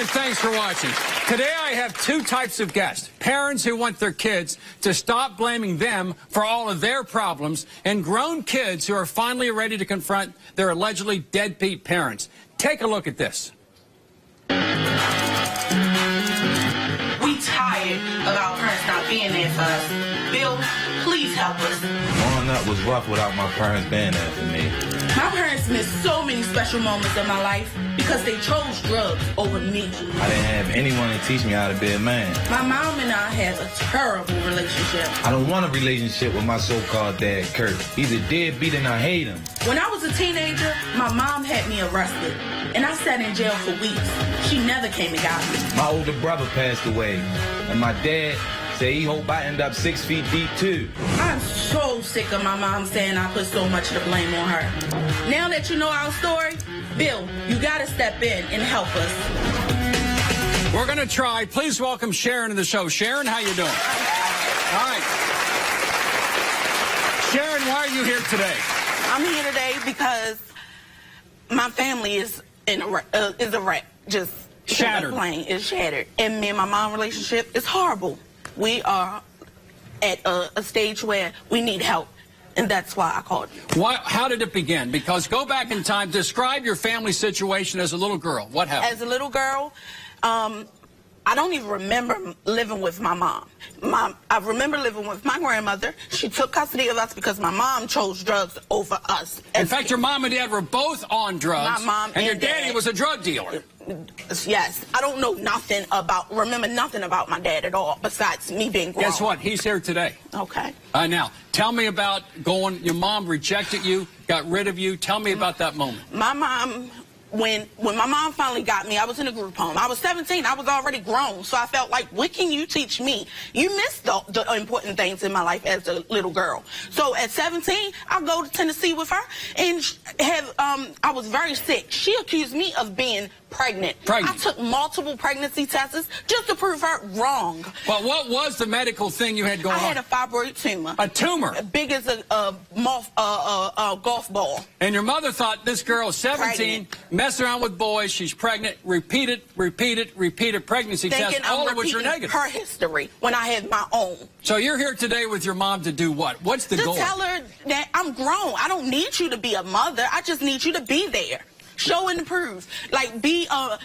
thanks for watching. Today I have two types of guests. Parents who want their kids to stop blaming them for all of their problems, and grown kids who are finally ready to confront their allegedly deadbeat parents. Take a look at this. We tired of our parents not being there for us. Bill, please help us. Growing up was rough without my parents being there for me. My parents missed so many special moments of my life because they chose drugs over me. I didn't have anyone to teach me how to be a man. My mom and I have a terrible relationship. I don't want a relationship with my so-called dad, Kurt. He's a deadbeat and I hate him. When I was a teenager, my mom had me arrested, and I sat in jail for weeks. She never came and got me. My older brother passed away, and my dad said he hope I end up 6 feet deep too. I'm so sick of my mom saying I put so much of the blame on her. Now that you know our story, Bill, you gotta step in and help us. We're going to try. Please welcome Sharon to the show. Sharon, how you doing? All right. Sharon, why are you here today? I'm here today because my family is a wreck. Just shattered. It's shattered. And me and my mom relationship is horrible. We are at a stage where we need help, and that's why I called you. How did it begin? Because go back in time, describe your family situation as a little girl. What happened? As a little girl, I don't even remember living with my mom. I remember living with my grandmother. She took custody of us because my mom chose drugs over us. In fact, your mom and dad were both on drugs. My mom and your daddy was a drug dealer. Yes. I don't know remember nothing about my dad at all, besides me being grown. Guess what? He's here today. Okay. Now, tell me about your mom rejected you, got rid of you. Tell me about that moment. My mom... When my mom finally got me, I was in a group home. I was 17. I was already grown. So I felt like, what can you teach me? You missed the important things in my life as a little girl. So at 17, I go to Tennessee with her, and I was very sick. She accused me of being pregnant. I took multiple pregnancy tests just to prove her wrong. Well, what was the medical thing you had going on? I had a fibroid tumor. A tumor? Big as a golf ball. And your mother thought this girl is 17, messing around with boys, she's pregnant, repeated pregnancy tests, all of which are negative. Her history when I had my own. So you're here today with your mom to do what? What's the goal? To tell her that I'm grown. I don't need you to be a mother. I just need you to be there. Show and prove. Like, be a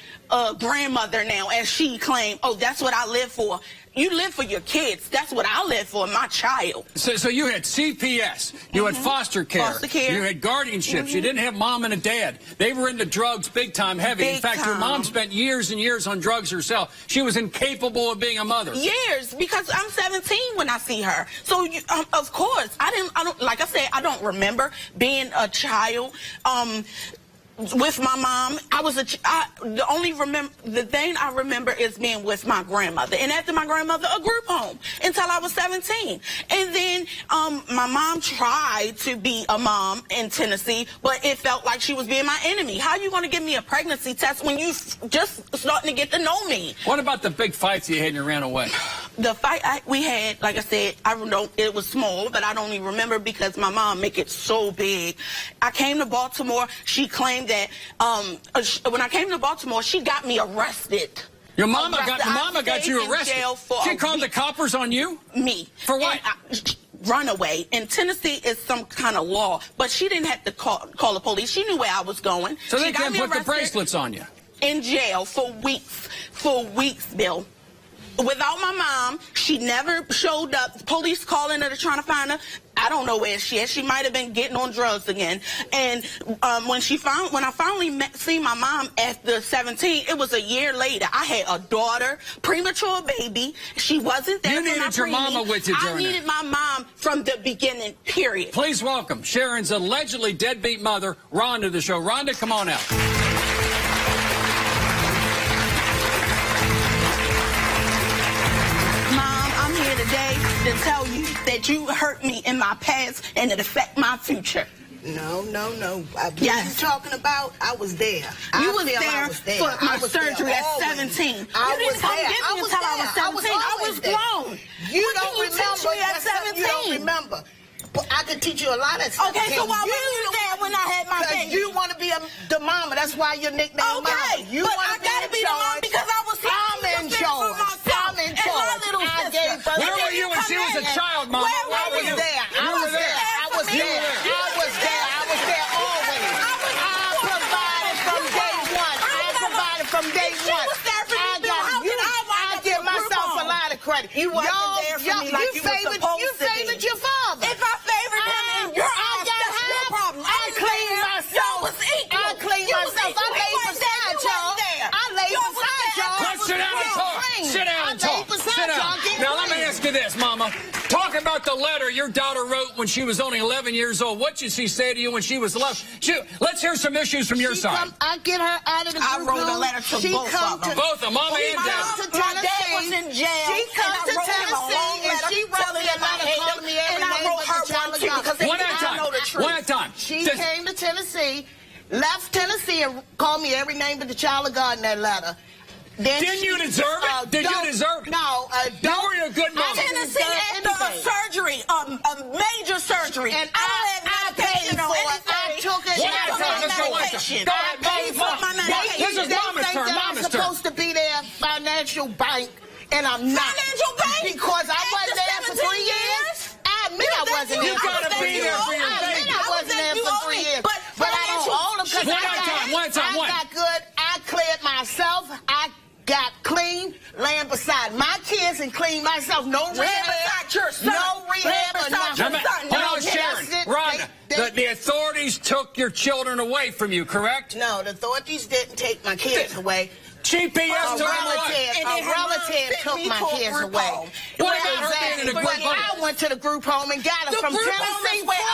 grandmother now, as she claimed. Oh, that's what I live for. You live for your kids. That's what I live for, my child. So you had CPS. You had foster care. Foster care. You had guardianships. You didn't have mom and a dad. They were into drugs big time, heavy. In fact, your mom spent years and years on drugs herself. She was incapable of being a mother. Years, because I'm 17 when I see her. So, of course, I don't, like I said, I don't remember being a child. With my mom, the thing I remember is being with my grandmother, and after my grandmother, a group home until I was 17. And then my mom tried to be a mom in Tennessee, but it felt like she was being my enemy. How are you going to give me a pregnancy test when you just starting to get to know me? What about the big fights you had and you ran away? The fight we had, like I said, it was small, but I don't even remember because my mom make it so big. I came to Baltimore. She claimed that when I came to Baltimore, she got me arrested. Your mama got you arrested? She called the coppers on you? Me. For what? Runaway. In Tennessee, is some kind of law, but she didn't have to call the police. She knew where I was going. So they can't put the bracelets on you? In jail for weeks, Bill. Without my mom, she never showed up. Police calling her to trying to find her. I don't know where she is. She might have been getting on drugs again. And when I finally seen my mom after 17, it was a year later. I had a daughter, premature baby. She wasn't there. You needed your mama with you during I needed my mom from the beginning, period. Please welcome Sharon's allegedly deadbeat mother, Rhonda, to the show. Rhonda, come on out. Today to tell you that you hurt me in my past and it affect my future. No. What you talking about? I was there. You was there for my surgery at 17. You didn't come get me until I was 17. I was grown. You don't remember. You don't remember. But I could teach you a lot of stuff. Okay, so why were you there when I had my baby? Because you want to be the mama. That's why your nickname Mama. Okay, but I got to be the mom because I Where were you when she was a child, Mama? I was there. I was there. I was there. I was there. I was there always. I provided from day one. I provided from day one. I give myself a lot of credit. You wasn't there for me like you were supposed to be. You favored your father. If I favored him in your eyes, that's your problem. I cleaned myself. I cleaned myself. I laid beside y'all. I laid beside y'all. Let's sit down and talk. Sit down and talk. Sit down. Now, let me ask you this, Mama. Talk about the letter your daughter wrote when she was only 11 years old. What did she say to you when she was 11? Let's hear some issues from your side. I get her out of the group. I wrote a letter to both of them. Both of them, Mama and Dad. My dad was in jail. She comes to Tennessee and she wrote me a letter calling me every name but the child of God. One at a time. One at a time. She came to Tennessee, left Tennessee, and called me every name but the child of God in that letter. Didn't you deserve it? Did you deserve it? No. You were a good mother. Tennessee after a surgery, a major surgery. And I paid for it. I took it. I paid for my medication. This is Mama's turn. I'm supposed to be their financial bank, and I'm not. Financial bank? Because I wasn't there for 3 years. I admit I wasn't there. You gotta be there for your baby. I wasn't there for 3 years. But I don't own them because I got good. I cleared myself. I got clean, laying beside my kids and clean myself. No rehab. No rehab or nothing. Hold on, Sharon. Rhonda, the authorities took your children away from you, correct? No, the authorities didn't take my kids away. GPS took them away. A relative took my kids away. What about her being in a group home? I went to the group home and got her from Tennessee. I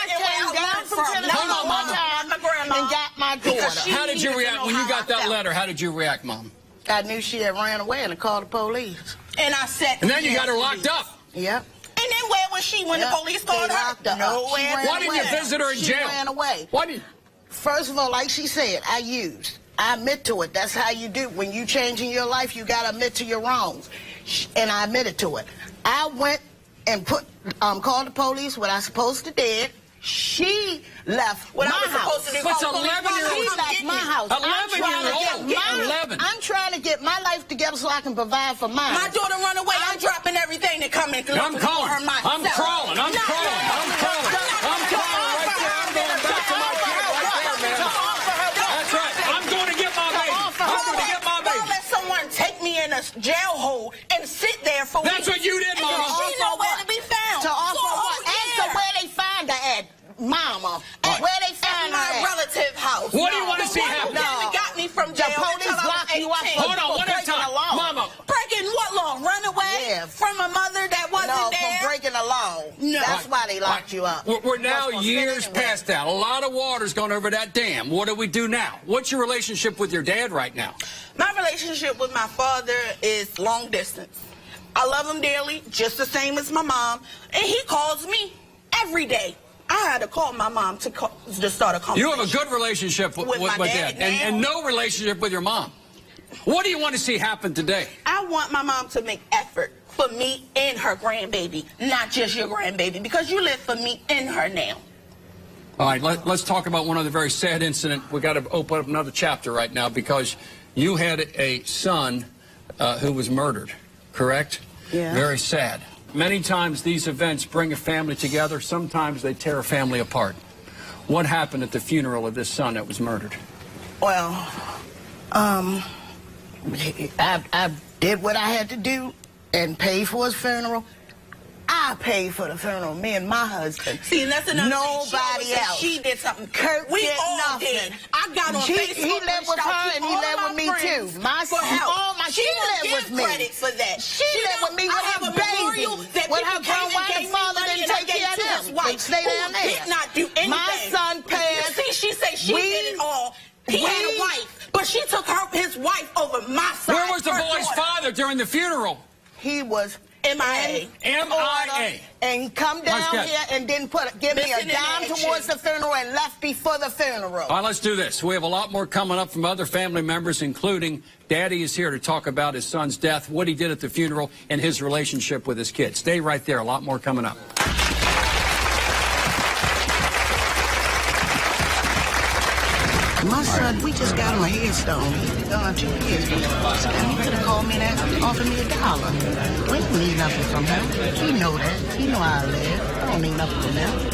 came down from Tennessee one time and got my daughter. How did you react when you got that letter? How did you react, Mom? I knew she had ran away and I called the police. And I said, and then you got her locked up. Yep. And then where was she when the police called her? Nowhere. Why didn't you visit her in jail? She ran away. Why didn't? First of all, like she said, I used. I admit to it. That's how you do. When you changing your life, you got to admit to your wrongs. And I admitted to it. I went and called the police, what I supposed to did. She left my house. What's 11-year-old? She left my house. 11-year-old. I'm trying to get my life together so I can provide for mine. My daughter run away. I'm dropping everything that come in through. I'm calling. I'm crawling. I'm crawling. I'm crawling. I'm crawling right there. I'm going back to my kid right there, man. That's right. I'm going to get my baby. I'm going to get my baby. Don't let someone take me in a jail hole and sit there for weeks. That's what you did, Mama. She nowhere to be found. To offer what? Ask her where they find her at. Mama, where they find my relative house. What do you want to see happen? No. Got me from jail. The police locked you up. Hold on, one at a time. Mama. Breaking what law? Run away from a mother that wasn't there? No, for breaking the law. No. That's why they locked you up. We're now years past that. A lot of water's gone over that dam. What do we do now? What's your relationship with your dad right now? My relationship with my father is long distance. I love him dearly, just the same as my mom. And he calls me every day. I had to call my mom to start a conversation. You have a good relationship with Dad and no relationship with your mom. What do you want to see happen today? I want my mom to make effort for me and her grandbaby, not just your grandbaby, because you live for me and her now. All right, let's talk about one other very sad incident. We got to open up another chapter right now because you had a son who was murdered, correct? Yeah. Very sad. Many times these events bring a family together. Sometimes they tear a family apart. What happened at the funeral of this son that was murdered? Well, I did what I had to do and paid for his funeral. I paid for the funeral, me and my husband. See, that's another nobody thing. else. She did something. Kurt we did all nothing. did. I got on Facebook. He lived with her and he lived with me too. She lived with me. Credit for that. She lived with me with her baby. With her grown-wife father didn't take care of them. They stay down there. Did not do anything. My son passed. See, she said she did it all. He had a wife, but she took his wife over my son. Where was the boy's father during the funeral? He was MIA. MIA. And he come down here and didn't give me a dime towards the funeral and left before the funeral. All right, let's do this. We have a lot more coming up from other family members, including Daddy is here to talk about his son's death, what he did at the funeral, and his relationship with his kids. Stay right there. A lot more coming up. My son, we just got him a headstone. He's gone 2 years. And he could have called me that, offered me $1. We don't need nothing from him. He know that. He know how I live. I don't need nothing from him.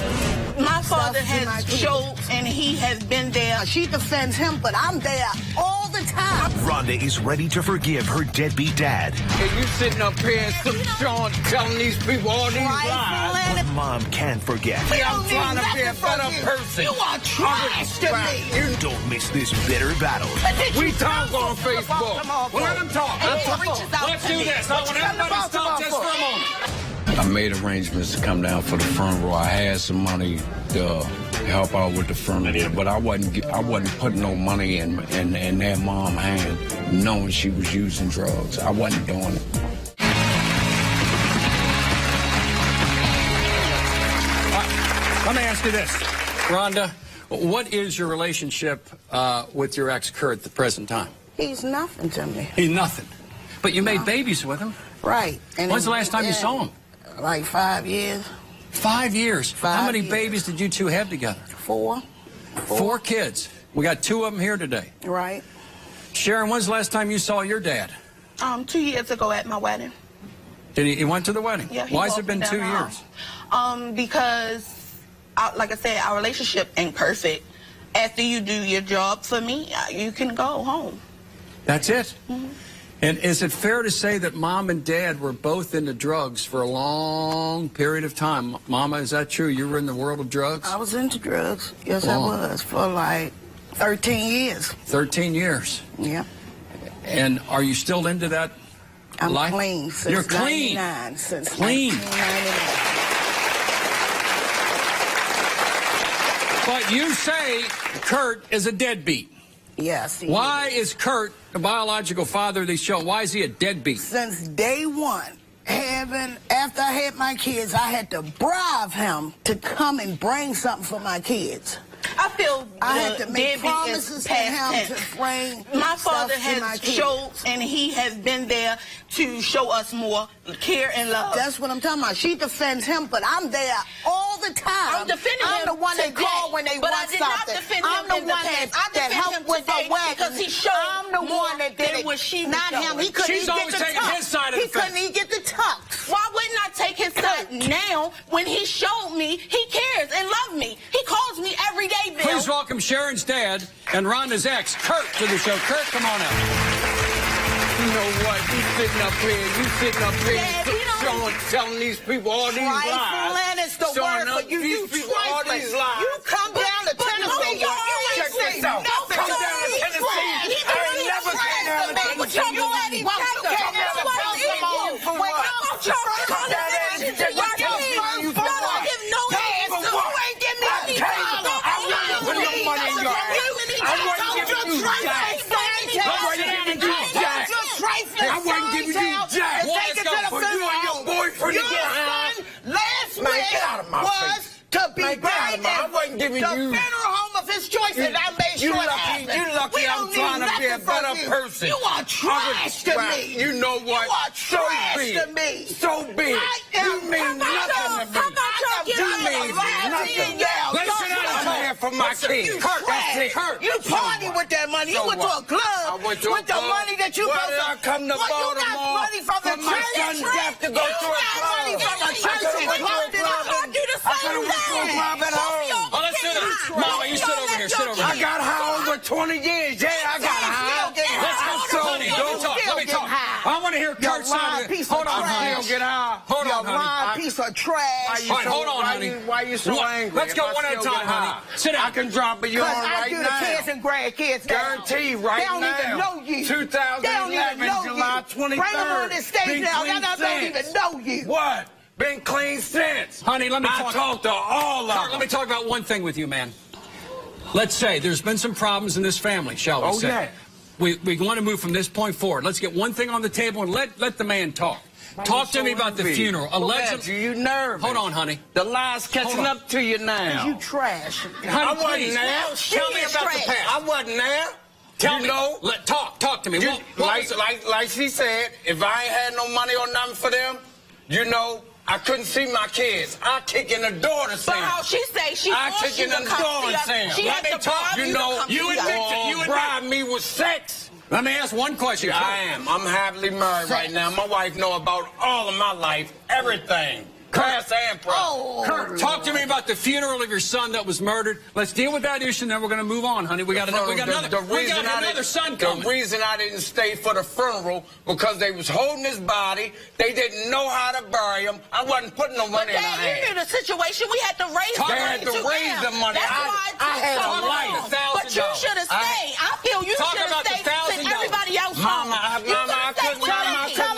My father has showed, and he has been there. She defends him, but I'm there all the time. Rhonda is ready to forgive her deadbeat dad. Hey, you sitting up here telling these people all these lies. But mom can't forget. Hey, I'm trying to be a better person. You are trash to me. You don't miss this bitter battle. We talk on Facebook. Well, let them talk. Let's do this. I want everybody to stop just for a moment. I made arrangements to come down for the funeral. I had some money to help out with the funeral, but I wasn't putting no money in their mom's hand, knowing she was using drugs. I wasn't doing it. Let me ask you this, Rhonda. What is your relationship with your ex, Kurt, at the present time? He's nothing to me. He's nothing. But you made babies with him. Right. And When's the last time you saw him? Like 5 years. 5 years. How many babies did you two have together? 4. 4 kids. We got 2 of them here today. Right. Sharon, when's the last time you saw your dad? 2 years ago at my wedding. Did he went to the wedding? Yeah. Why has it been 2 years? Because, like I said, our relationship ain't perfect. After you do your job for me, you can go home. That's it? Mm-hmm. And is it fair to say that Mom and Dad were both into drugs for a long period of time? Mama, is that true? You were in the world of drugs? I was into drugs. Yes, Long. I was. For like 13 years. 13 years. Yeah. And are you still into that I'm life? clean since You're clean. 99. Since Clean. 1999. But you say Kurt is a deadbeat. Yes. Why is Kurt, the biological father of these children, why is he a deadbeat? Since day one, after I had my kids, I had to bribe him to come and bring something for my kids. I feel I had to make deadbeat promises is to him past to tense. bring My father stuff to my has kids. showed, and he has been there to show us more care and love. That's what I'm talking about. She defends him, but I'm there all the time. I'm defending him I'm the one today, that called when they but want I did not something. defend I'm him the in the one past. I that defend helped him with the today wedding. because he showed I'm the more one that than did it. what she was Not him. showing. He couldn't She's even always get the taking tux. his side of He the fence. couldn't even get the tux. Why wouldn't I take his side now when he showed me he cares and loves me? He calls me every day, Bill. Please welcome Sharon's dad and Rhonda's ex, Kurt, to the show. Kurt, come on out. You know what? You sitting up here Dad, we don't- telling these people all these lies. Trifling is the Showing word for up you. these You people all trifling. these lies. You come down to Tennessee. You Check ain't say this out. nothing. Come down to Tennessee. I ain't never came down to Tennessee. You came down to Baltimore for what? Come down there and check my house. You for what? Put your money in your ass. I wasn't giving you jack. I wasn't giving you jack. I wasn't giving you jack. For you and your boyfriend to get high. Last Man, get out of my was face. to be Man, get out of buried my- I in wasn't giving the you- funeral home of his choice, and I made You sure it lucky, happened. you lucky We I'm don't trying need to be a nothing from better you. person. You are trash to Well, me. you know what? You are So trash be to it. me. So be it. You mean How about nothing y'all- to me. how about y'all give You me a mean ride nothing. in y'all? Listen, Y'all I'm here for my kids. You Kurt, that's it. trash. You party with that money. So You went to a what? I club went to a with the club. money that you Why got did I come to You got Baltimore money from the for my church. son's death to go You to a got club? money from the I church could've and went to a clubbed it club up. and- Do the I same could've went to a thing. club at home. Oh, let's sit down. Mama, you sit over here. Sit over I here. got high over 20 years. Yeah, I got high. Let's go, honey. Let me talk. Let me talk. I want to hear You Kurt's side lying of it. piece Hold of on, trash. honey. Still get high. Hold You on, honey. lying piece of trash. All right, hold on, honey. Why you so angry? Let's go if I one at a still time, get honey. high? Sit down. I can drop it you on Because I right do the now. kids and grandkids now. Guarantee right They don't now. even know you. 2011, They don't even know July you. 23rd. Bring them on this stage Been now. clean They don't even since. know you. What? Been clean since. Honey, let me I talk. talked to all of Kurt, let them. me talk about one thing with you, man. Let's say there's been some problems in this family, shall we Oh, say? yeah. We want to move from this point forward. Let's get one thing on the table and let the man talk. Talk to me about the funeral. Allegedly. You nervous. Hold on, honey. The lies catching Hold on. up to you now. You trash. Honey, I wasn't please. there. Tell me about the past. I wasn't there. Tell you me. know. Talk to me. You, What was it? like she said, if I ain't had no money or nothing for them, you know, I couldn't see my kids. I kick in the door to see But them. how she say she I forced kick you in to the come door see and us. see them. She had to bribe You you know, to come you see us. admit bribe me with sex. Let me ask one question. I am. I'm happily married right now. My wife know about all of my life, everything. Past and present. Kurt, talk to me about the funeral of your son that was murdered. Let's deal with that issue, and then we're going to move on, honey. We got another son coming. The reason I didn't stay for the funeral because they was holding his body. They didn't know how to bury him. I wasn't putting no money in Dad, their you hand. knew the situation. We had to raise the They money. had to raise the money. That's why I had so a life, long. But you $1,000. should have stayed. I feel you Talk should have about the stayed since $1,000. everybody else Mama, home. I couldn't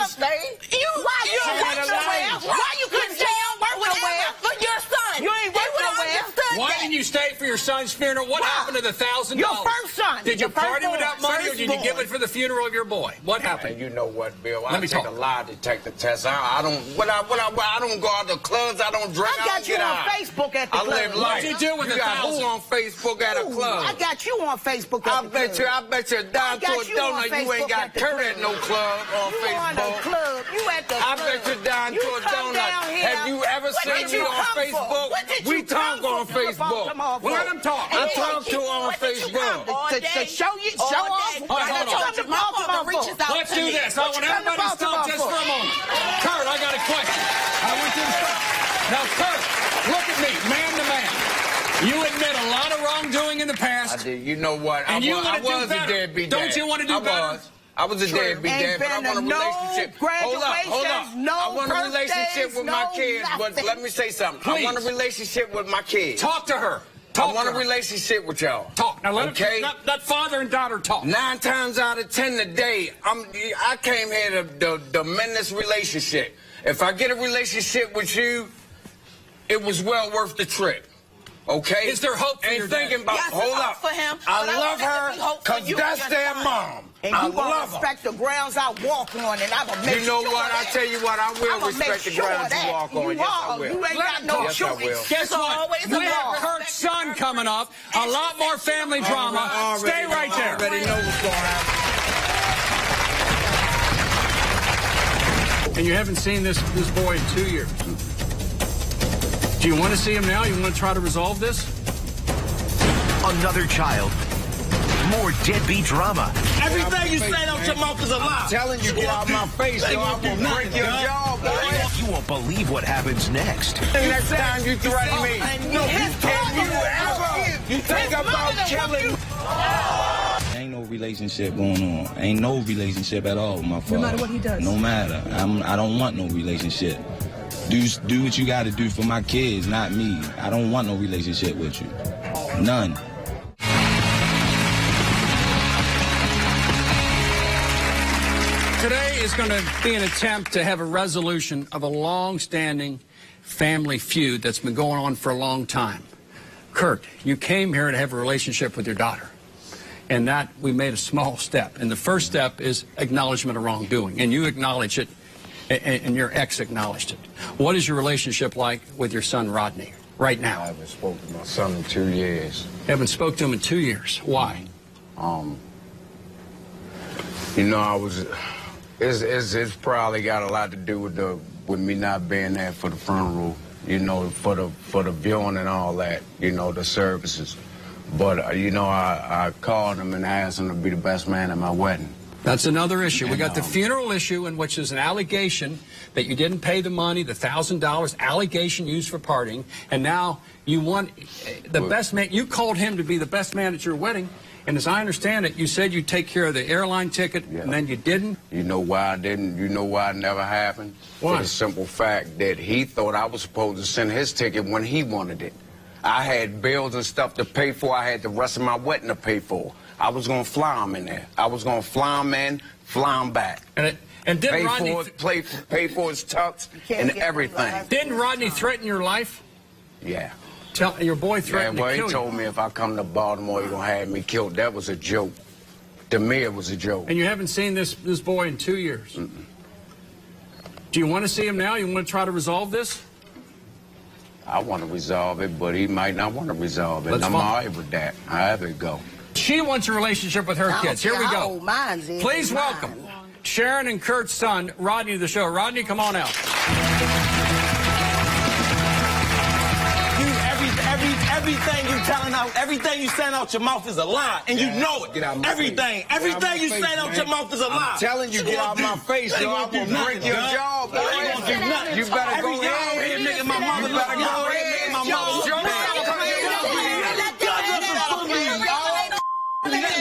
stay. Why you had a life. Why you couldn't stay on work nowhere for your son? You ain't work nowhere. Why didn't you stay for your son's funeral? What happened to the $1,000? Your first son. Did you Your first party with that born. money, or did you give it for the funeral of your boy? What happened? And you know what, Bill? I Let me take talk. a lie detector test. I don't. I don't go out to clubs. I don't drink. I got you on Facebook at the I club. live life. What'd you do with you the got $1,000? who on Facebook at a club? I got you on Facebook at I the bet club. you down to a got you on donut. You ain't Facebook got at the Kurt club. at no club on You on the Facebook. club. You at the I club. bet you down You to a come down donut. here. Have you ever What seen did me you on come for? Facebook? What did We you talk come on for? Come Facebook. on, Well, let him talk. I talk to her on What did you come Facebook. to show you, All show off? day. Hold on, I hold told on. you, my father reaches out Let's to do me. this. I want everybody to stop just for a moment. Kurt, I got a question. I want you to stop. Now, Kurt, look at me, man to man. You admit a lot of wrongdoing in the past. I did. You know what? And you I want to do was a better. deadbeat dad. Don't you want to do better? I was a deadbeat dad, but I want a Ain't been no relationship. Hold up. graduations, no I want a relationship birthdays, with my no kids, but nothing. let me say something. I want a Please. relationship with my kids. Talk to her. I Talk want to a her. relationship with y'all. Talk. Now, Okay? let father and daughter talk. 9 times out of 10 today, I came here to mend this relationship. If I get a relationship with you, it was well worth the trip. Okay? Is there hope for Ain't your thinking dad? about, Yes, there's hold hope up. for him, I but I love want there to her be hope for because you that's and your their son. mom. And I you gonna love her. respect the grounds I walk on, and I'm gonna make You know sure what? I that. tell you what, I will I'ma make respect the sure grounds you that walk on. you Yes, I are. will. You ain't got no Yes, I will. choice. Guess It's always what? We a have law. Kurt's son coming up. A lot more family drama. Stay right I there. already know what's going to happen. And you haven't seen this boy in 2 years. Do you want to see him now? You want to try to resolve this? Another child. More deadbeat drama. Everything you say out your mouth is a lie. I'm telling you, get out my face, so I'm going to break your jaw, boy. You won't believe what happens next. Next time you threaten me, no, you think about killing. Ain't no relationship going on. Ain't no relationship at all with my father. No matter what he does. No matter. I don't want no relationship. Do what you got to do for my kids, not me. I don't want no relationship with you. None. Today is going to be an attempt to have a resolution of a long-standing family feud that's been going on for a long time. Kurt, you came here to have a relationship with your daughter, and that we made a small step. And the first step is acknowledgement of wrongdoing, and you acknowledge it, and your ex acknowledged it. What is your relationship like with your son, Rodney, right I now? haven't spoken to my son in 2 years. Haven't spoke to him in 2 years. Why? You know, it's probably got a lot to do with me not being there for the funeral, you know, for the viewing and all that, you know, the services. But, you know, I called him and asked him to be the best man at my wedding. That's another issue. We got the And, funeral issue, in which is an allegation that you didn't pay the money, the $1,000 allegation used for partying, and now you want the best man. You called him to be the best man at your wedding, and as I understand it, you said you'd take care of the airline ticket, and then you didn't. You know why I didn't? You know why it never happened? Why? For the simple fact that he thought I was supposed to send his ticket when he wanted it. I had bills and stuff to pay for. I had the rest of my wedding to pay for. I was going to fly him in there. I was going to fly him in, fly him back. And didn't Pay Rodney, for it, pay for his tux and everything. didn't Rodney threaten your life? Yeah. Your boy Yeah, threatened well, to he kill told you. me if I come to Baltimore, he's going to have me killed. That was a joke. To me, it was a joke. And you haven't seen this boy in 2 years. Do you want to see him now? You want to try to resolve this? I want to resolve it, but he might not want to resolve it. That's I'm fine. all right with that. However it go. She wants a relationship with her kids. Here we go. Mine's in. Please Mine. welcome Sharon and Kurt's son, Rodney, to the show. Rodney, come on out. Everything you telling out, everything you saying out your mouth is a lie, and you know it. Everything you saying out your mouth is a lie. I'm telling you, get out my face, yo. I'm gonna break your jaw, boy. You better go ahead. Nigga, my mother better go ahead. My mother.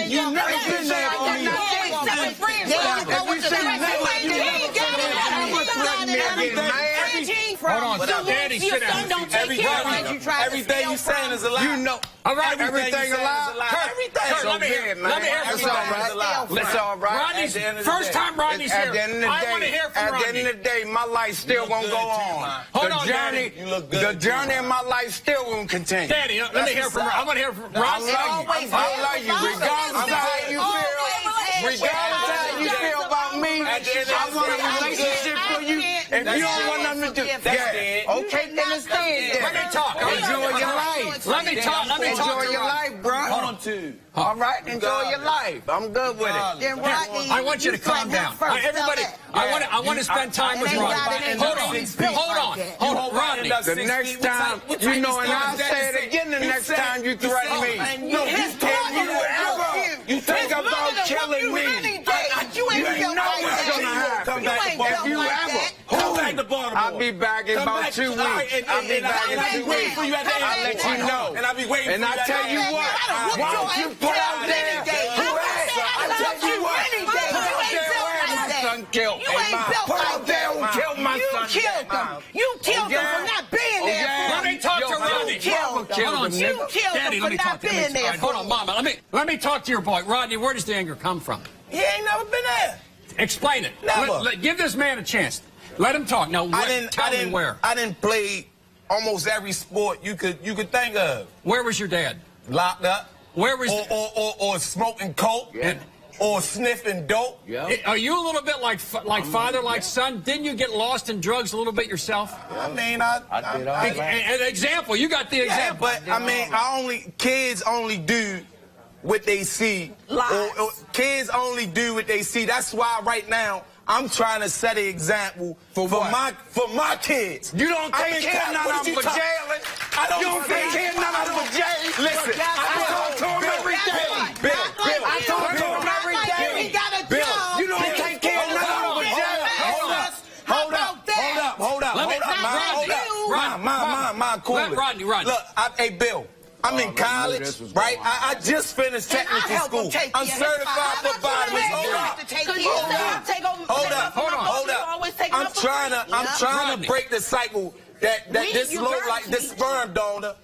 You never been there for me. Hold on, Daddy, sit down. Everything you saying is a lie. You know. All right, everything a lie. Everything. Let me hear from Rodney. That's all right. Rodney's first time Rodney's here. At the end of the day, I want to hear from Rodney. At the end of the day, my life still gonna go on. Hold on, Daddy. The journey in my life still gonna continue. Daddy, let me hear from. I want to hear from Rodney. I love you, regardless of how you feel. Regardless of how you feel about me, I want a relationship for you. If you don't want nothing to do, okay, then it's dead. Let me talk. Enjoy your life. Let me talk. Enjoy your life, bro. All right, enjoy your life. I'm good with it. Then Rodney, I want you to calm down. Everybody, I want to spend time with Rodney. Hold on, Rodney. The next time, you know, and I'll say it again the next time you threaten me. No, You think about killing me. You ain't know what's gonna happen. If you ever, I'll be back in about 2 weeks. I'll be back in 2 weeks. I'll let you know. And I'll be waiting. And I tell you what, why don't you put out there? I tell you what, my son killed. Put out there and kill my son. You killed him for not being there. Let me talk to Rodney. You killed him for not being there. Hold on, Mama. Let me talk to your boy. Rodney, where does the anger come from? He ain't never been there. Explain it. Never. Give this man a chance. Let him talk. Now, tell me where. I didn't play almost every sport you could think of. Where was your dad? Locked up. Where was or smoking coke, or sniffing dope. Are you a little bit like father, like son? Didn't you get lost in drugs a little bit yourself? I mean, I did all that. An example. You got the example. But I mean, kids only do what they see. Or kids only do what they see. That's why right now I'm trying to set an example for my kids. You don't take care of none of them for jailing. You don't take care of none of them for jailing. Listen, I talk to him every day. Bill, I talk to him every day. Bill, you don't take care of none of them for jailing. Hold up, cool. Rodney. Look, hey, Bill. I'm in college, right? I just finished technical school. I'm certified for phlebotomist. Hold up. I'm trying to break the cycle that this this sperm donor,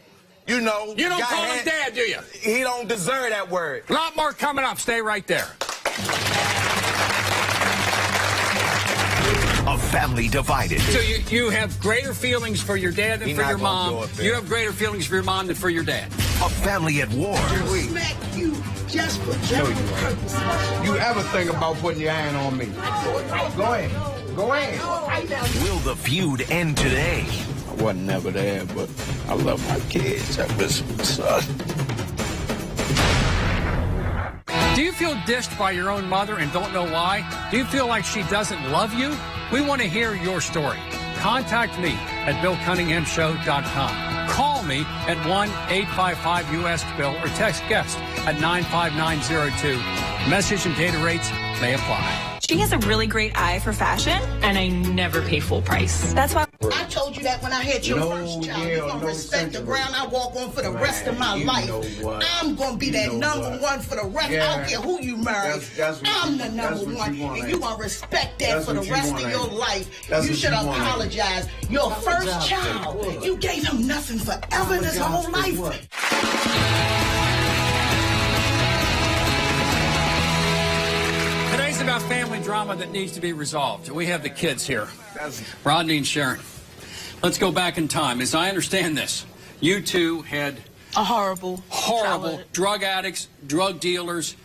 you know. You don't call him dad, do you? He don't deserve that word. A lot more coming up. Stay right there. A family divided. So you have greater feelings for your dad than for your mom. You have greater feelings for your mom than for your dad. A family at war. Smack you just for general purposes. You ever think about putting your hand on me? Go ahead. Will the feud end today? I wasn't never there, but I love my kids. I miss my son. Do you feel dished by your own mother and don't know why? Do you feel like she doesn't love you? We want to hear your story. Contact me at BillCunninghamShow.com. Call me at 1-855-US-BILL or text guest at 95902. Message and data rates may apply. She has a really great eye for fashion, and I never pay full price. That's why I told you that when I had your first child. You're going to respect the ground I walk on for the rest of my life. I'm going to be that number one for the rest. I don't care who you marry. I'm the number one. And you're going to respect that for the rest of your life. You should apologize. Your first child, you gave him nothing forever in his whole life. Today's about family drama that needs to be resolved. We have the kids here, Rodney and Sharon. Let's go back in time. As I understand this, you two had a horrible drug addicts, drug dealers,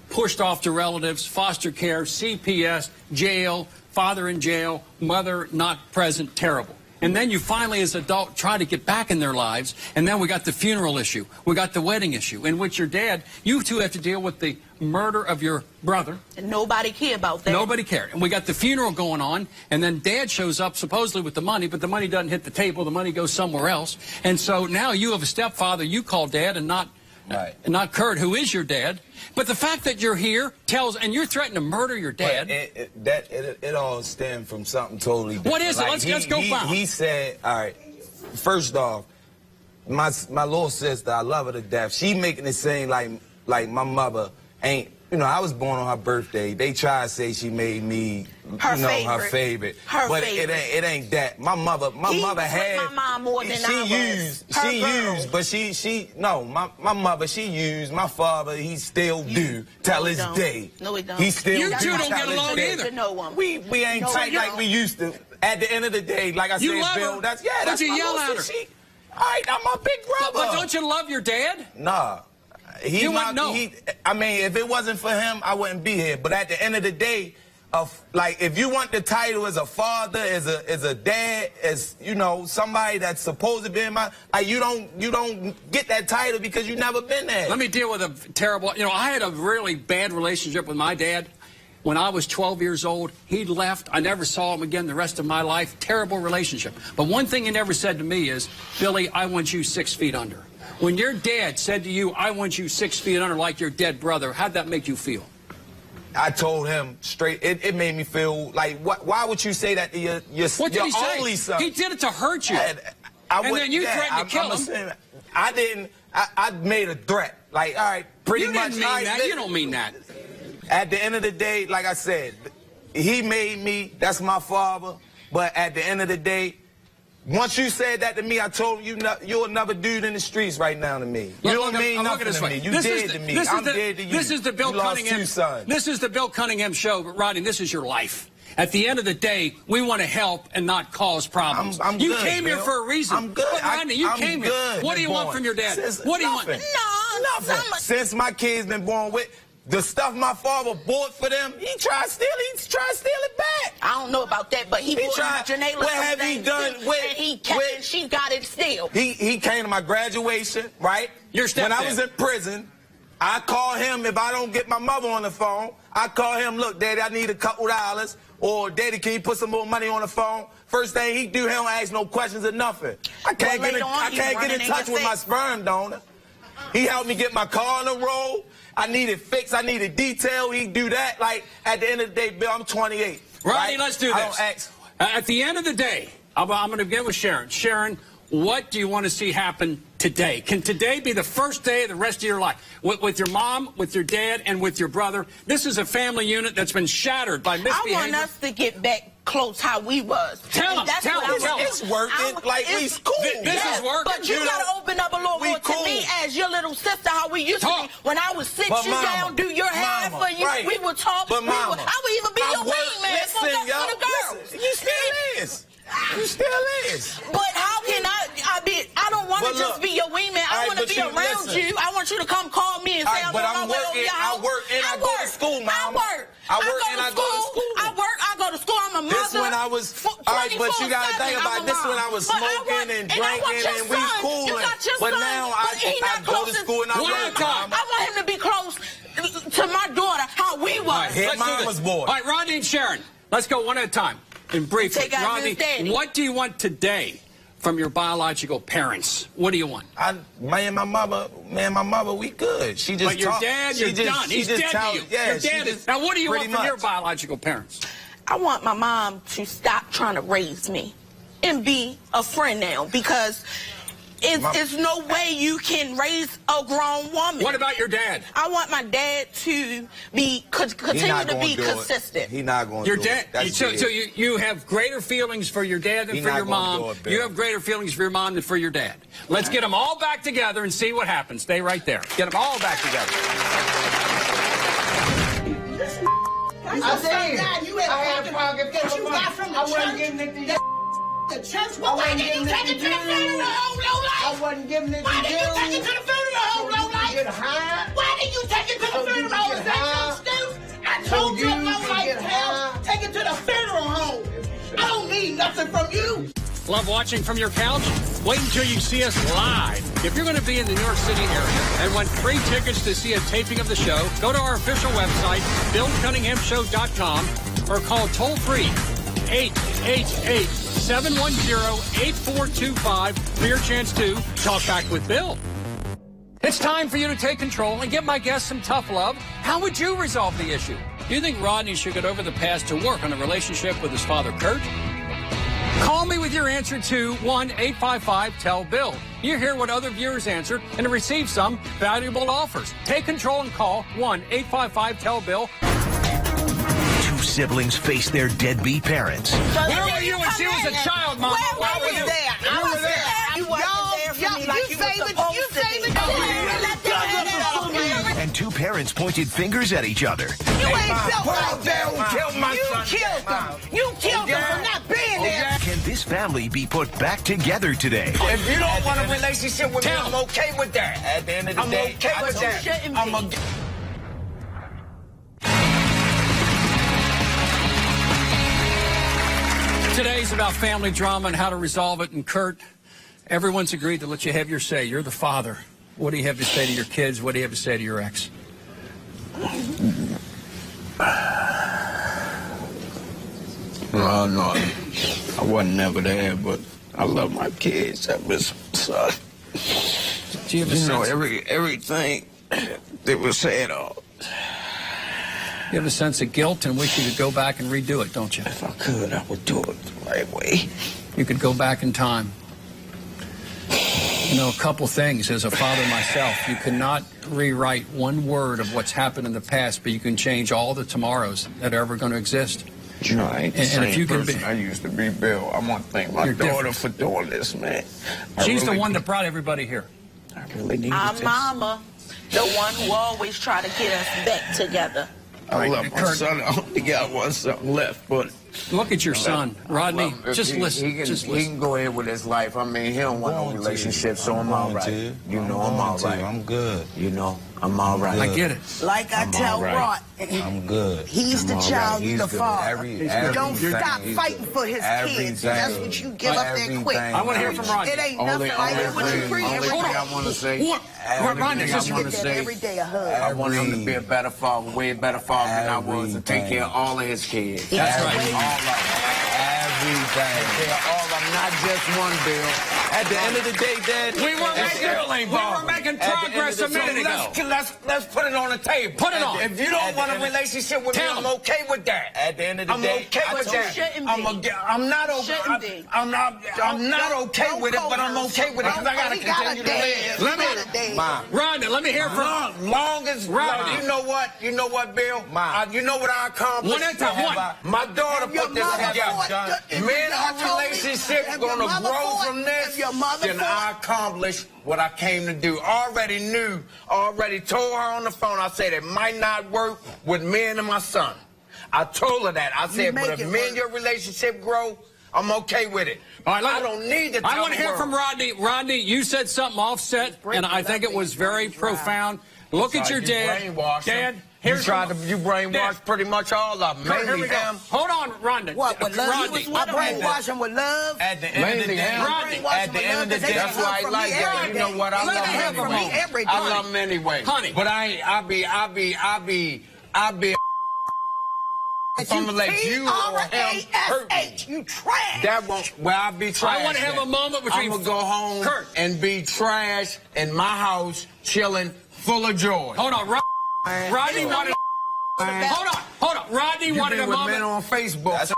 pushed off to relatives, foster care, CPS, jail, father in jail, mother not present, terrible. And then you finally, as an adult, try to get back in their lives. And then we got the funeral issue. We got the wedding issue, in which your dad, you two have to deal with the murder of your brother. And nobody cared about that. Nobody cared. And we got the funeral going on, and then Dad shows up supposedly with the money, but the money doesn't hit the table. The money goes somewhere else. And so now you have a stepfather. You call Dad and not Kurt, who is your dad. But the fact that you're here tells, and you're threatening to murder your dad. It all stemmed from something totally different. What is it? Like, Let's go back. He said, all right, first off, my little sister, I love her to death. She making it seem like my mother ain't, you know, I was born on her birthday. They try to say she made me, her favorite. But it ain't that. My mother had. My mom more than she used, but my mother, she used. My father, he still do till this day. No, he don't. He still You two don't get along either. No one. We ain't tight like we used to. At the end of the day, like I said, Bill, that's But you my yell little at her. sister. All right, I'm my big brother. But don't you love your dad? Nah. I mean, if it wasn't for him, I wouldn't be here. But at the end of the day, like, if you want the title as a father, as a dad, as, you know, somebody that's supposed to be in my, like, you don't get that title because you never been there. Let me deal with a terrible, you know, I had a really bad relationship with my dad. When I was 12 years old, he left. I never saw him again the rest of my life. Terrible relationship. But one thing he never said to me is, Billy, I want you 6 feet under. When your dad said to you, I want you 6 feet under like your dead brother, how'd that make you feel? I told him straight, it made me feel like, why would you say that to your only son? He did it to hurt you. And then you threatened to kill him. I made a threat. Like, all right, pretty much. You didn't mean that. You don't mean that. At the end of the day, like I said, he made me, that's my father. But at the end of the day, once you said that to me, I told you you're another dude in the streets right now to me. You don't mean nothing to me. You dead to me. I'm dead to you. This is the Bill Cunningham. This is the Bill Cunningham Show, Rodney. This is your life. At the end of the day, we want to help and not cause problems. You came here for a reason. I'm good. But Rodney, you came here. What do you want from your dad? What do you want? Nothing. Since my kids been born with. The stuff my father bought for them, he tried to steal it back. I don't know about that, but he bought Janela. What have he done and she got it still. He came to my graduation, right? When I was in prison, I call him, if I don't get my mother on the phone, I call him, look, Daddy, I need a couple dollars, or Daddy, can you put some more money on the phone? First thing he do, he don't ask no questions or nothing. I can't get in touch with my sperm donor. He helped me get my car on the road. I needed fixed. I needed detail. He do that. Like, at the end of the day, Bill, I'm 28. Rodney, let's do this. At the end of the day, I'm going to begin with Sharon. Sharon, what do you want to see happen today? Can today be the first day of the rest of your life? With your mom, with your dad, and with your brother? This is a family unit that's been shattered by misbehavior. I want us to get back close how we was. Tell him. It's working. It's cool. This is working. But you got to open up a little more to me as your little sister, how we used to be. When I would sit you down, do your hair for you, we would talk. I would even be your wingman for the girls. You still is. You still is. But how can I don't want to just be your wingman. I want to be around you. I want you to come call me and say I'm on my way over your house. I work and I go to school, Mama. I work and I go to school. I go to school. I'm a mother. This when I was, all right, but you got to think about this when I was smoking and drinking and we cooling. But now I go to school and I work. I want him to be close to my daughter, how we was. His mom was born. All right, Rodney and Sharon, let's go one at a time. And briefly, Rodney, what do you want today from your biological parents? What do you want? My mother, we good. She just. But your dad, you're done. He's dead to you. Yeah, your dad is. Now, what do you want from your biological parents? I want my mom to stop trying to raise me and be a friend now, because it's no way you can raise a grown woman. What about your dad? I want my dad to continue to be consistent. He's not going to do it. Your dad. So you have greater feelings for your dad than for your mom. You have greater feelings for your mom than for your dad. Let's get them all back together and see what happens. Stay right there. Get them all back together. I said, you had a pocket that you got from the church. The church, why did you take it to the funeral home, low life? I wasn't giving it to you. Why did you take it to the funeral home, low life? Get high. Why did you take it to the funeral home? I told you, low life, take it to the funeral home. I don't need nothing from you. Love watching from your couch? Wait until you see us live. If you're going to be in the New York City area and want free tickets to see a taping of the show, go to our official website, BillCunninghamShow.com, or call toll-free 888-710-8425 for your chance to talk back with Bill. It's time for you to take control and give my guests some tough love. How would you resolve the issue? Do you think Rodney should get over the past to work on a relationship with his father, Kurt? Call me with your answer to 1-855-TELL-BILL. You hear what other viewers answered and receive some valuable offers. Take control and call 1-855-TELL-BILL. Two siblings face their deadbeat parents. Where were you when she was a child, Mom? Where were you there? I was there. You wasn't there for me like you were supposed to be. And two parents pointed fingers at each other. You ain't built like that. You killed them. You killed them for not being there. Can this family be put back together today? If you don't want a relationship with me, I'm okay with that. At the end of the day, I'm okay with that. Today's about family drama and how to resolve it. And Kurt, everyone's agreed to let you have your say. You're the father. What do you have to say to your kids? What do you have to say to your ex? No, I wasn't never there, but I love my kids. I miss them, son. Do you have a You know, sense? everything they were saying, You have a sense of guilt and wish you could go back and redo it, don't you? if I could, I would do it the right way. You could go back in time. You know, a couple things. As a father myself, you cannot rewrite one word of what's happened in the past, but you can change all the tomorrows that are ever going to exist. You know, I ain't the And same if you can person be- I used to be, Bill. I want to thank my You're daughter different. for doing this, man. She's the one that brought everybody here. I really needed Our this. mama, the one who always try to get us back together. I love my Kurt. son. I only got one something left, but Look at your son, Rodney. If Just listen. He can, Just he listen. can go ahead with his life. I mean, he don't want no relationship, so I'm all right. You know, I'm all right. I'm good. You know, I'm all right. I get it. Like I tell Rod, I'm good. he's the child, you the father. Don't Everything. stop fighting for his kids. That's what you give up that quick. I want to hear from Rodney. It ain't nothing like that what you preach. Only thing I want to say, What? Rodney, I just want to Get that say, every day a hug. I want him to be a better father, way better father than I was, to take care of all of his kids. That's right. All of them. Everything. Take care of all of them, not just one, Bill. At the end of the day, Dad, We were making progress a minute ago. Let's put it on the table. Put it on. If you don't want a relationship with me, Tell I'm him. okay with that. at the end of the I'm day, okay with that. Shouldn't be. I'm not okay. Shouldn't be. I'm not okay with it, but I'm okay with it because I gotta He got a continue to live. Let me- Mom, Rodney, let me hear from... Long as Rodney. you know what, Bill. You know what I accomplished. One at a time, one. My daughter Your put this mother together. fought. If Me your and our mother told me- relationship's if your gonna mother grow fought, from this. if your mother Then fought- I accomplished what I came to do. Already knew, already told her on the phone. I said it might not work with me and my son. I told her that. I said, make but if it me work. and your relationship grow, I'm okay with it. All right, I don't need to tell I want to the hear world. from Rodney. Rodney, you said something offset, and I think it was very profound. Look at your dad. Dad, here's you brainwashed Dad. pretty much all of them. Kurt, here we Mainly go. him.Hold on, Rodney. What, with love? Rodney. I brainwash him with love. at the end of the Mainly day, him. Rodney. at the end of the day, That's why I like that. You know what? I Let love me him have a anyway. moment. Every day. I love him anyway. Honey. But I'll be. If I'm gonna let you or him hurt me. You trash. That won't. Well, I'll be trash. I want to have a moment between... I'm gonna go home Kurt. and be trash in my house, chilling, full of joy. Hold on, Rodney wanted... Hold on. Rodney You wanted been a with men moment. on Facebook.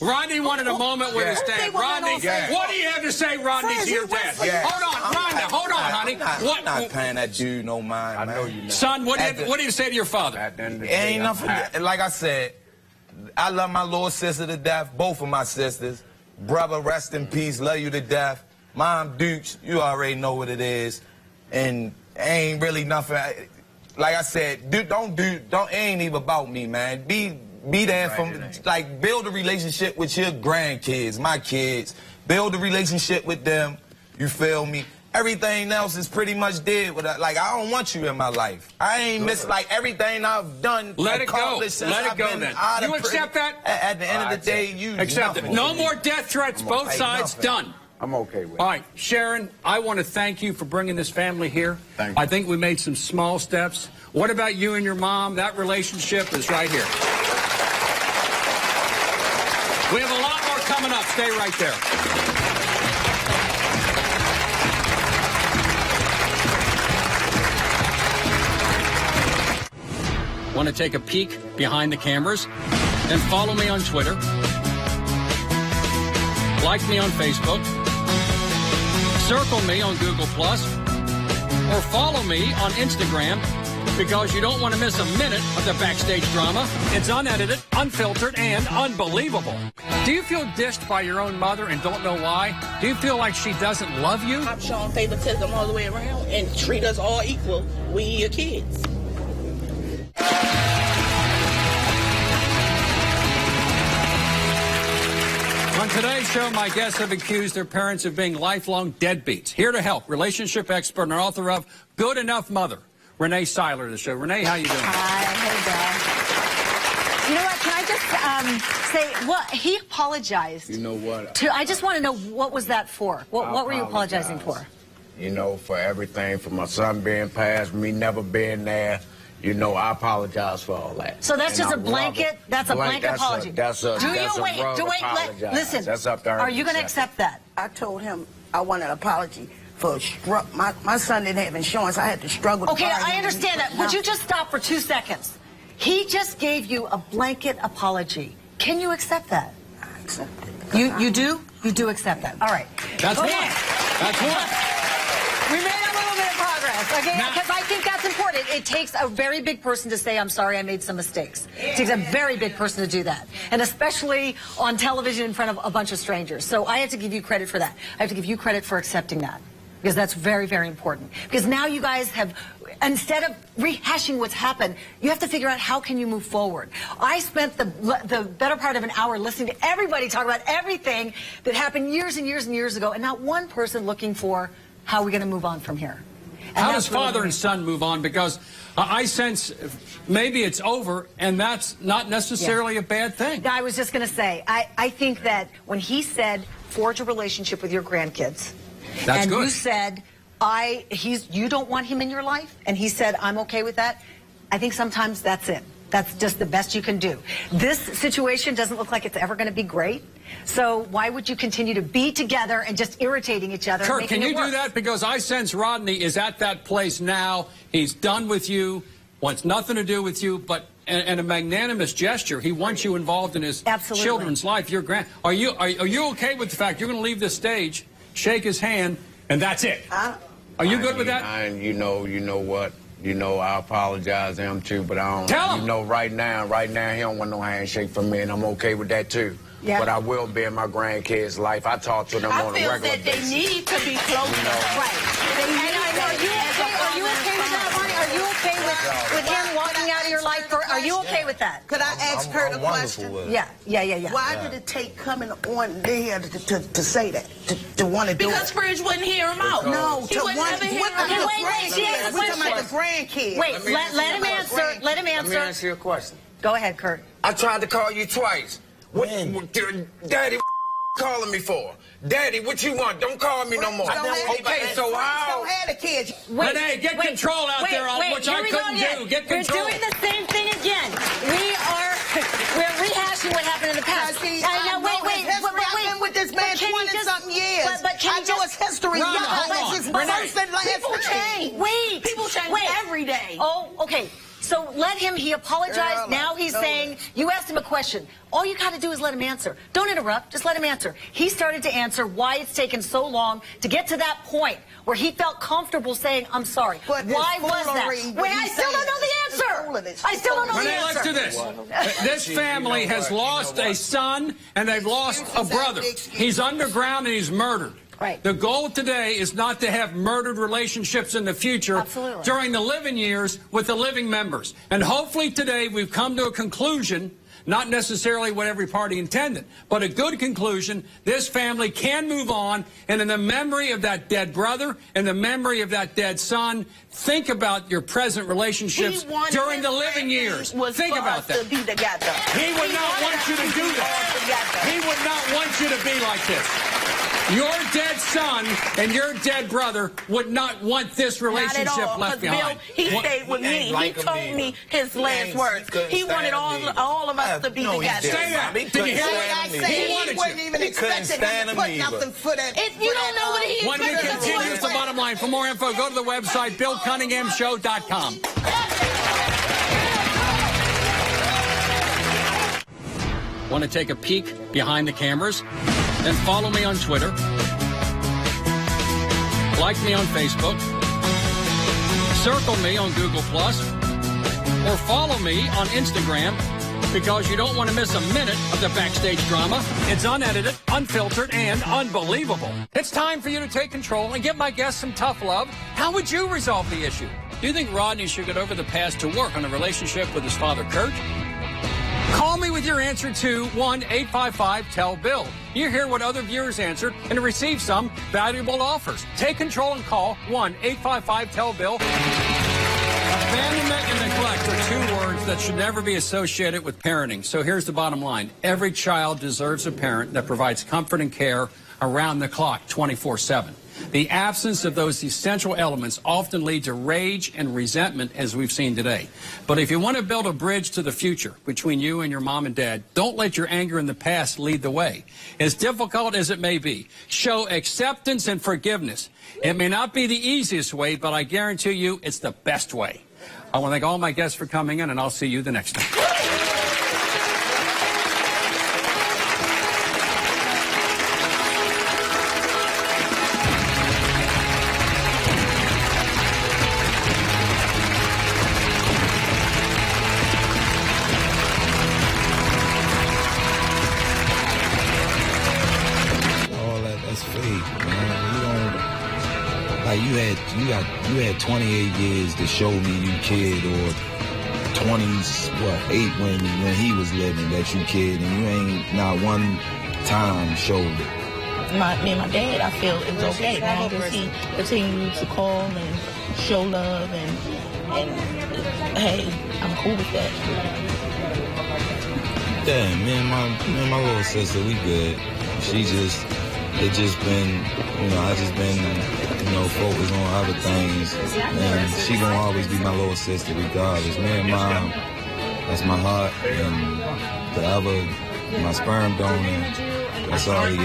Rodney wanted a moment with his Who dad. they want Rodney, on Facebook? what do you have to say, Rodney, to your dad? Yeah. Hold on, Rodney. Hold on, honey. I'm not paying that dude no mind, man. I know you know. Son, what At do the- you say to your father? At the end of the It day, ain't I'm nothing. happy. Like I said, I love my little sister to death. Both of my sisters. Brother, rest in peace. Love you to death. Mom, Dukes, you already know what it is. And ain't really nothing. Like I said, it ain't even about me, man. Be there like, build a relationship with your grandkids, my kids. Build a relationship with them. You feel me? everything else is pretty much dead. Like, I don't want you in my life. I ain't missed, like, everything I've done. Let it go. Let it go then. You accept that? At the end of the day, you accept it. No more death threats, both sides, done. I'm okay with it. All right, Sharon, I want to thank you for bringing this family here. Thank you. I think we made some small steps. What about you and your mom? That relationship is right here. We have a lot more coming up. Stay right there. Want to take a peek behind the cameras? Then follow me on Twitter. Like me on Facebook. Circle me on Google+. Or follow me on Instagram, because you don't want to miss a minute of the backstage drama. It's unedited, unfiltered, and unbelievable. Do you feel dished by your own mother and don't know why? Do you feel like she doesn't love you? I'm showing favoritism all the way around and treat us all equal. We your kids. On today's show, my guests have accused their parents of being lifelong deadbeats. Here to help, relationship expert and author of Good Enough Mother, Renee Seiler to the show. Renee, how you doing? Hi, hey, Bill. You know what? Can I just say, well, he apologized. You know what? I just want to know, what was that for? What were you apologizing for? You know, for everything, for my son being passed, me never being there. You know, I apologize for all that. So that's just a blanket? That's a blanket apology. That's a listen, that's up there. Are you going to accept that? I told him I wanted an apology for my son didn't have insurance. I had to struggle. Okay, I understand that. Would you just stop for 2 seconds? He just gave you a blanket apology. Can you accept that? I accept it. You do? You do accept that. All right. That's one. That's one. We made a little bit of progress, okay? Because I think that's important. It takes a very big person to say, I'm sorry, I made some mistakes. It takes a very big person to do that. And especially on television in front of a bunch of strangers. So I have to give you credit for that. I have to give you credit for accepting that. Because that's very, very important. Because now you guys have, instead of rehashing what's happened, you have to figure out how can you move forward. I spent the better part of an hour listening to everybody talk about everything that happened years and years and years ago, and not one person looking for how are we going to move on from here. And how does father and son move on? Because I sense maybe it's over, and that's not necessarily a bad thing. I was just going to say, I think that when he said, forge a relationship with your grandkids, that's and good. You said, you don't want him in your life, and he said, I'm okay with that, I think sometimes that's it. That's just the best you can do. This situation doesn't look like it's ever going to be great. So why would you continue to be together and just irritating each other? Kurt, can you do that? Because I sense Rodney is at that place now. He's done with you, wants nothing to do with you, but in a magnanimous gesture, he wants you involved in his children's life. Your are you okay with the fact you're going to leave this stage, shake his hand, and that's it? Are you good with that? You know what? You know, I apologize to him too, but I don't. Tell him. You know, right now, he don't want no handshake from me, and I'm okay with that too. Yeah. But I will be in my grandkids' life. I talk to them on a regular basis. I feel that they need to be close. You know. Right. Are you okay with that, Ronnie? Are you okay with him walking out of your life? Are you okay with that? Could I ask Kurt a question? Yeah. Why did it take coming on there to say that, to want to do it? Because Fridge wouldn't hear him out. No, he wouldn't ever hear him out. Wait, she has a We're talking question. about the grandkids. Wait, let him answer. Let him Let me answer. answer your question. Go ahead, Kurt. I tried to call you twice. Daddy, calling me for? Daddy, what you want? Don't call me no more. Okay, so how? Don't have the kids. Renee, get control out there, which I couldn't do. Get control. We're doing the same thing again. We're rehashing what happened in the past. Wait. I've been with this man 20-something years. I know his history. People change. Wait. People change every day. Oh, okay. So he apologized. Now he's saying, you asked him a question. All you got to do is let him answer. Don't interrupt. Just let him answer. He started to answer why it's taken so long to get to that point where he felt comfortable saying, I'm sorry. But why was that? Wait, I still don't know the answer. I still don't know the Renee, answer. let's do this. This family has lost a son, and they've lost a brother. He's underground, and he's murdered. Right. The goal today is not to have murdered relationships in the future during the living years with the living members. And hopefully today we've come to a conclusion Not necessarily what every party intended, but a good conclusion. This family can move on, and in the memory of that dead brother, in the memory of that dead son, think about your present relationships during the living years. Think about that. To be together. He would not want you to do that. He would not want you to be like this. Your dead son and your dead brother would not want this relationship left behind. Bill, he stayed with me. He told me his last words. He wanted all of us to be together. Say that. Did you hear that? He wanted you. Even expecting him to put nothing for that. If you don't know what he is, when we continue, it's the bottom line. For more info, go to the website, BillCunninghamShow.com. Want to take a peek behind the cameras? Then follow me on Twitter. Like me on Facebook. Circle me on Google+. Or follow me on Instagram, because you don't want to miss a minute of the backstage drama. It's unedited, unfiltered, and unbelievable. It's time for you to take control and give my guests some tough love. How would you resolve the issue? Do you think Rodney should get over the past to work on a relationship with his father, Kurt? Call me with your answer to 1-855-TELL-BILL. You hear what other viewers answered and receive some valuable offers. Take control and call 1-855-TELL-BILL. Abandonment and neglect are two words that should never be associated with parenting. So here's the bottom line. Every child deserves a parent that provides comfort and care around the clock, 24/7. The absence of those essential elements often lead to rage and resentment, as we've seen today. But if you want to build a bridge to the future between you and your mom and dad, don't let your anger in the past lead the way. As difficult as it may be, show acceptance and forgiveness. It may not be the easiest way, but I guarantee you it's the best way. I want to thank all my guests for coming in, and I'll see you the next time. You had 28 years to show me you kid, or 8 when he was living that you kid, and you ain't not one time showed it. Me and my dad, I feel it was okay as long as he continued to call and show love, and hey, I'm cool with that. Yeah, me and my little sister, we good. It just been, I just been, focused on other things. And she gonna always be my little sister regardless. Me and Mom, that's my heart. And the other, my sperm donor, that's all he is.